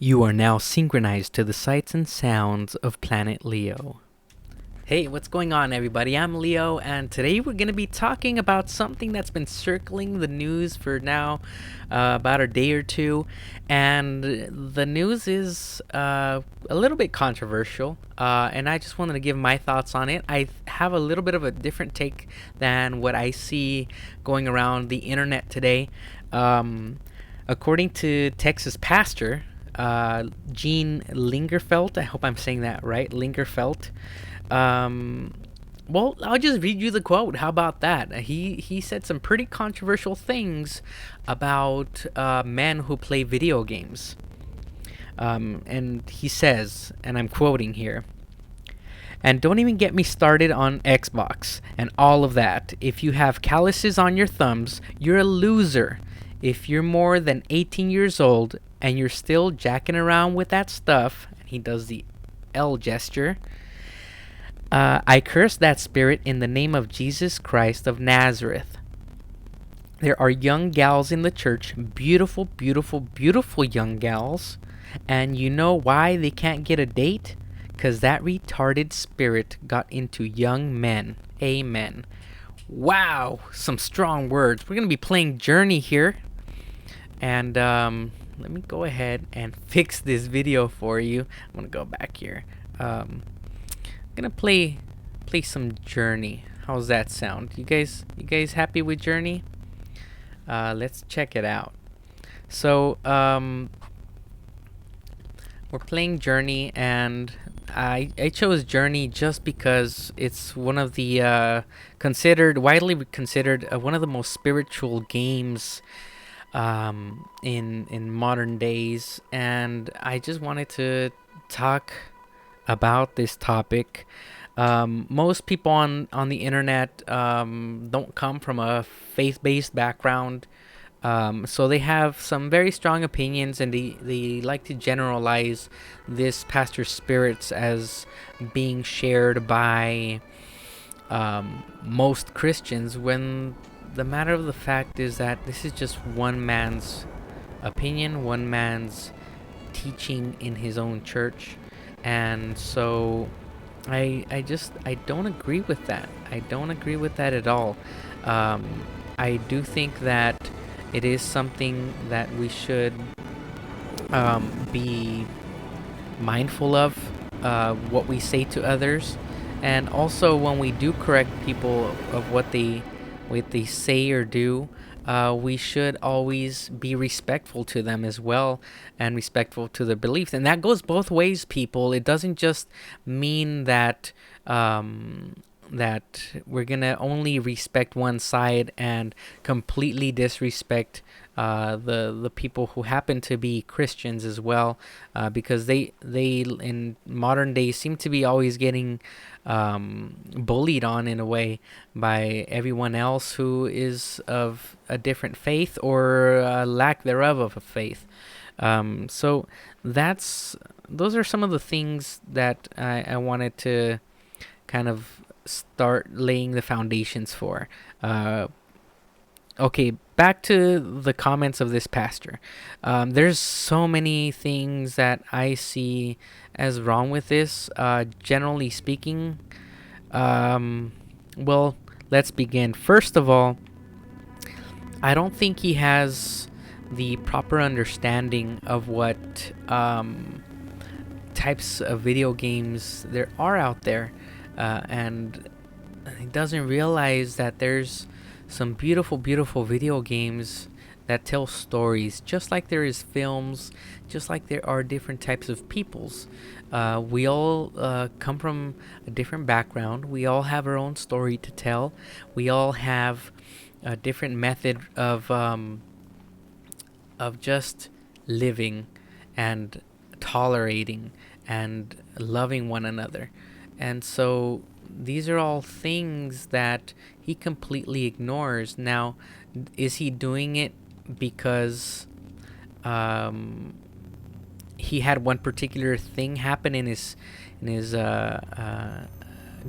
You are now synchronized to the sights and sounds of Planet Leo. Hey, what's going on, everybody? I'm Leo, and today we're going to be talking about something that's been circling the news for now about a day or two. And the news is a little bit controversial, and I just wanted to give my thoughts on it. I have a little bit of a different take than what I see going around the internet today. According to Texas pastor, Gene Lingerfeld, I hope I'm saying that right, Lingerfeld. Well, I'll just read you the quote. How about that? He said some pretty controversial things about men who play video games. And he says, and I'm quoting here, and don't even get me started on Xbox and all of that. If you have calluses on your thumbs, you're a loser. If you're more than 18 years old and you're still jacking around with that stuff, and he does the L gesture, I curse that spirit in the name of Jesus Christ of Nazareth. There are young gals in the church, beautiful, beautiful, beautiful young gals, and you know why they can't get a date? 'Cause that retarded spirit got into young men. Amen. Wow, some strong words. We're going to be playing Journey here. And let me go ahead and fix this video for you. I'm going to go back here. I'm going to play some Journey. How's that sound? You guys happy with Journey? Let's check it out. So, we're playing Journey, and I chose Journey just because it's one of the widely considered one of the most spiritual games in modern days, and I just wanted to talk about this topic. Most people on the internet don't come from a faith-based background. So they have some very strong opinions, and they like to generalize this pastor's spirits as being shared by most Christians, when the matter of the fact is that this is just one man's opinion, one man's teaching in his own church. And so I don't agree with that. I don't agree with that at all. I do think that it is something that we should be mindful of, what we say to others, and also when we do correct people of what they say or do, we should always be respectful to them as well, and respectful to their beliefs. And that goes both ways, people. It doesn't just mean that that we're gonna only respect one side and completely disrespect the people who happen to be Christians as well, because they in modern days seem to be always getting bullied on, in a way, by everyone else who is of a different faith or lack thereof of a faith. So those are some of the things that I wanted to kind of start laying the foundations for. Okay, back to the comments of this pastor. There's so many things that I see as wrong with this. Generally speaking, well, let's begin. First of all, I don't think he has the proper understanding of what types of video games there are out there. And he doesn't realize that there's some beautiful, beautiful video games that tell stories, just like there is films, just like there are different types of peoples. We all come from a different background. We all have our own story to tell. We all have a different method of just living and tolerating and loving one another. And so these are all things that he completely ignores. Now, is he doing it because he had one particular thing happen in his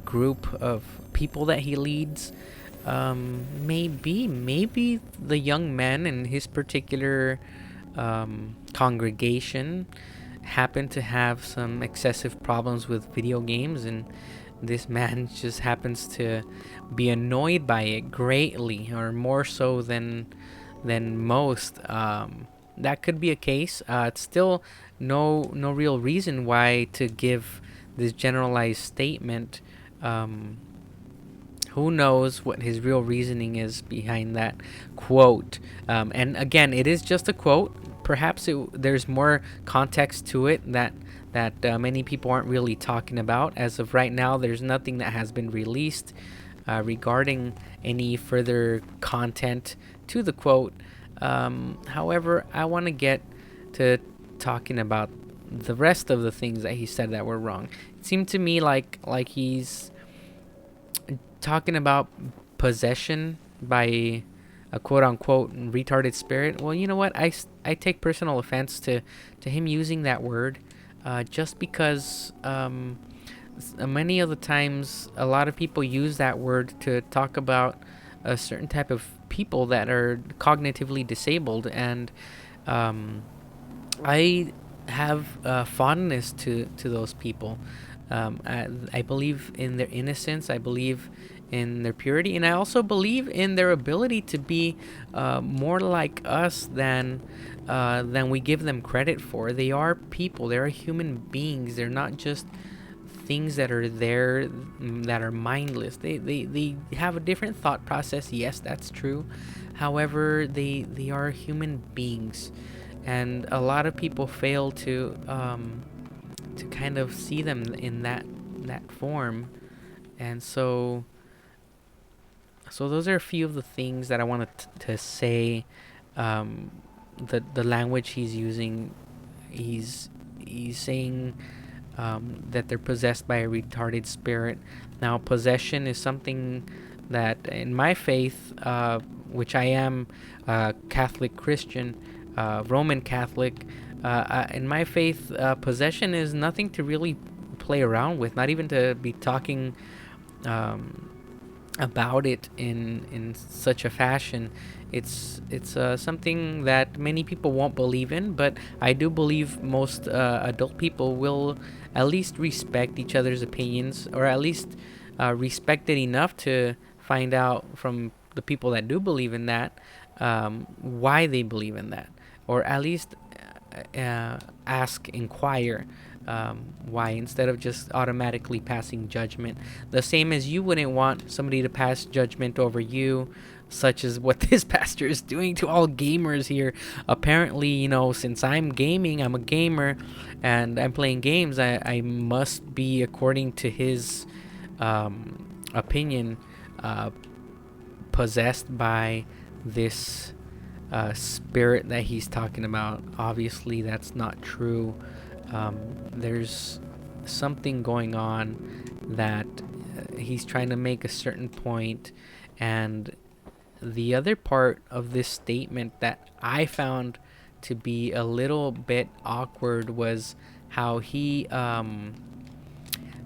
group of people that he leads? Maybe the young men in his particular congregation happen to have some excessive problems with video games, and this man just happens to be annoyed by it greatly, or more so than most. That could be a case. It's still no real reason why to give this generalized statement. Who knows what his real reasoning is behind that quote? And again, it is just a quote. Perhaps there's more context to it that many people aren't really talking about. As of right now, there's nothing that has been released regarding any further content to the quote. However, I want to get to talking about the rest of the things that he said that were wrong. It seemed to me like he's talking about possession by a quote unquote retarded spirit. Well, you know what? I take personal offense to him using that word, just because many of the times a lot of people use that word to talk about a certain type of people that are cognitively disabled, and I have fondness to those people. I believe in their innocence. I believe in their purity, and I also believe in their ability to be more like us than we give them credit for. They are people. They are human beings. They're not just things that are there that are mindless. They have a different thought process. Yes, that's true. However, they are human beings, and a lot of people fail to kind of see them in that form. And so those are a few of the things that I wanted to say. The language he's using, he's saying that they're possessed by a retarded spirit. Now, possession is something that in my faith, which I am Catholic Christian, Roman Catholic, in my faith, possession is nothing to really play around with, not even to be talking about it in such a fashion. It's something that many people won't believe in, but I do believe most adult people will at least respect each other's opinions, or at least respect it enough to find out from the people that do believe in that, why they believe in that, or at least inquire why, instead of just automatically passing judgment. The same as you wouldn't want somebody to pass judgment over you, such as what this pastor is doing to all gamers here. Apparently, since I'm gaming, I'm a gamer, and I'm playing games, I must be, according to his opinion, possessed by this spirit that he's talking about. Obviously, that's not true. There's something going on that he's trying to make a certain point. And the other part of this statement that I found to be a little bit awkward was how he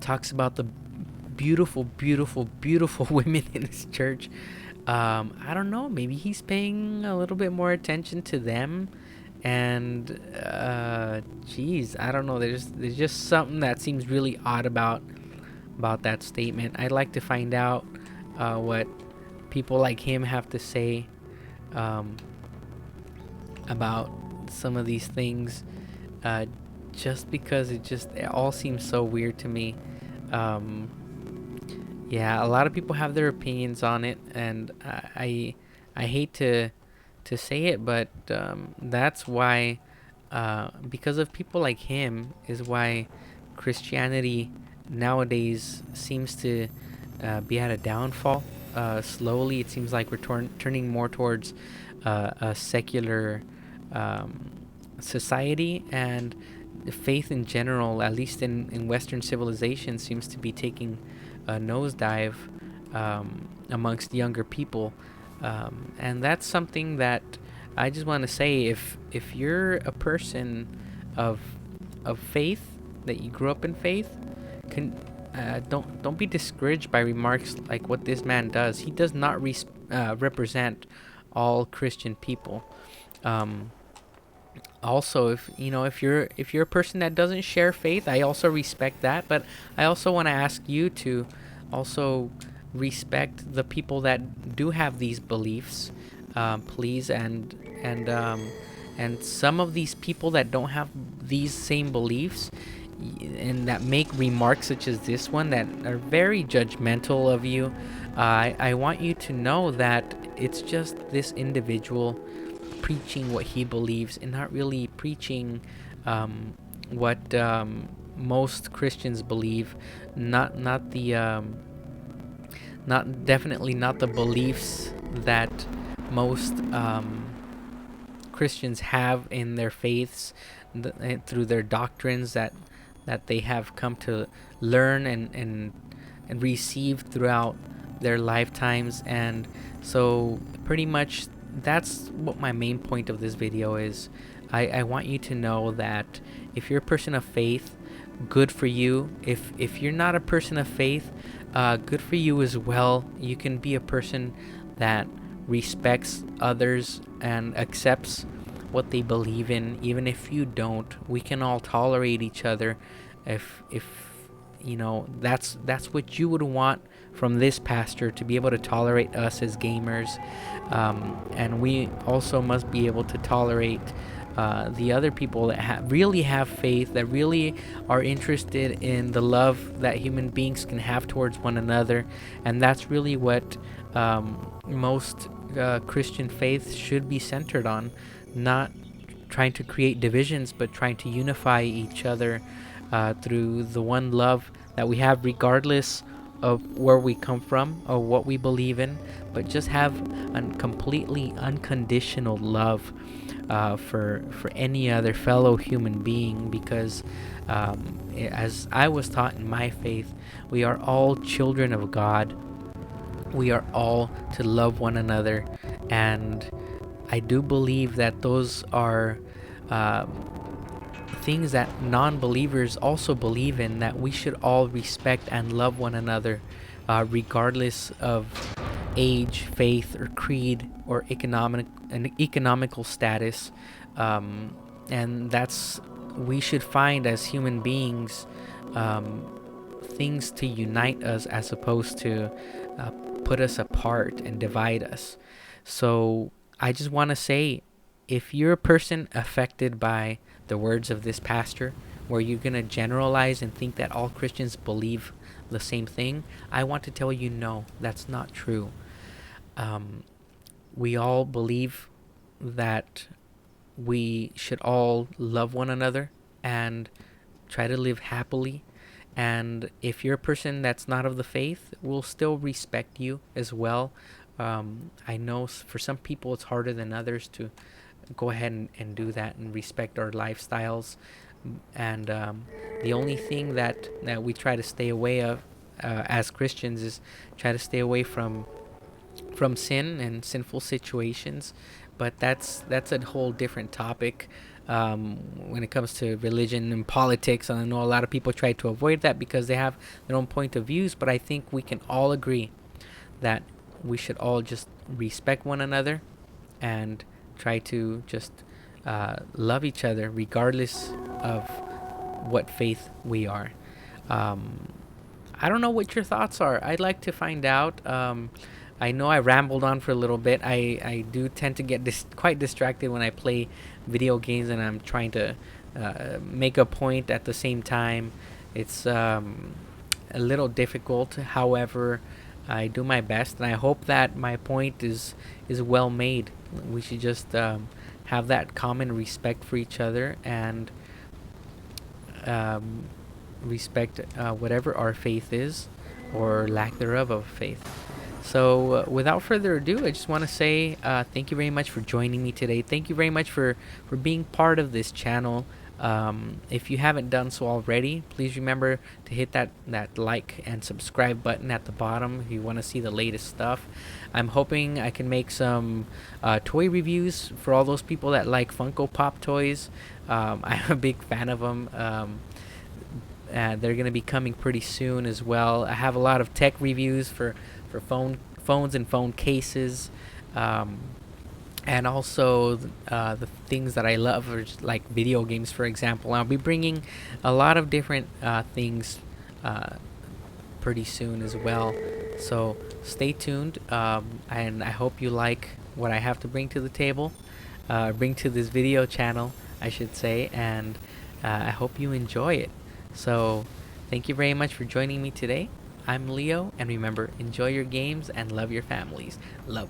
talks about the beautiful, beautiful, beautiful women in his church. I don't know, maybe he's paying a little bit more attention to them. And geez, I don't know, there's just something that seems really odd about that statement. I'd like to find out what people like him have to say about some of these things, just because it all seems so weird to me. Yeah, a lot of people have their opinions on it, and I hate to say it, but that's why, because of people like him, is why Christianity nowadays seems to be at a downfall. Slowly, it seems like we're turning more towards a secular society, and faith in general, at least in Western civilization, seems to be taking a nosedive amongst younger people. And that's something that I just want to say. If you're a person of faith, that you grew up in faith, don't be discouraged by remarks like what this man does. He does not represent all Christian people. Also, if you're a person that doesn't share faith, I also respect that, but I also want to ask you to also respect the people that do have these beliefs, please. And some of these people that don't have these same beliefs, and that make remarks such as this one that are very judgmental of you, I want you to know that it's just this individual preaching what he believes and not really preaching what most Christians believe. Not the not definitely not the beliefs that most Christians have in their faiths, through their doctrines that they have come to learn and receive throughout their lifetimes. And so pretty much that's what my main point of this video is. I want you to know that if you're a person of faith, good for you. If you're not a person of faith, good for you as well. You can be a person that respects others and accepts what they believe in, even if you don't. We can all tolerate each other. If that's what you would want from this pastor, to be able to tolerate us as gamers, and we also must be able to tolerate the other people that really have faith, that really are interested in the love that human beings can have towards one another. And that's really what most Christian faith should be centered on, not trying to create divisions, but trying to unify each other through the one love that we have, regardless of where we come from or what we believe in, but just have a completely unconditional love for any other fellow human being. Because as I was taught in my faith, we are all children of God. We are all to love one another, and I do believe that those are things that non-believers also believe in, that we should all respect and love one another, regardless of age, faith, or creed, or economical status. And that's, we should find as human beings things to unite us, as opposed to put us apart and divide us. So I just want to say, if you're a person affected by the words of this pastor, where you're going to generalize and think that all Christians believe the same thing, I want to tell you, no, that's not true. We all believe that we should all love one another and try to live happily. And if you're a person that's not of the faith, we'll still respect you as well. I know for some people it's harder than others to go ahead and do that and respect our lifestyles. And the only thing that we try to stay away of as Christians is try to stay away from sin and sinful situations. But that's a whole different topic. When it comes to religion and politics, and I know a lot of people try to avoid that because they have their own point of views, but I think we can all agree that we should all just respect one another and try to just love each other regardless of what faith we are. I don't know what your thoughts are. I'd like to find out. I know I rambled on for a little bit. I do tend to get quite distracted when I play video games and I'm trying to make a point at the same time. It's a little difficult. However, I do my best, and I hope that my point is well made. We should just have that common respect for each other, and respect whatever our faith is, or lack thereof of faith. So without further ado, I just want to say thank you very much for joining me today. Thank you very much for being part of this channel. If you haven't done so already, please remember to hit that like and subscribe button at the bottom if you want to see the latest stuff. I'm hoping I can make some toy reviews for all those people that like Funko Pop toys. I'm a big fan of them. They're going to be coming pretty soon as well. I have a lot of tech reviews for phones and phone cases. and also the things that I love are just like video games, for example. I'll be bringing a lot of different things uh, pretty soon as well. So stay tuned, and I hope you like what I have to bring to the table, bring to this video channel, I should say, and I hope you enjoy it. So thank you very much for joining me today. I'm Leo, and remember, enjoy your games and love your families. Love.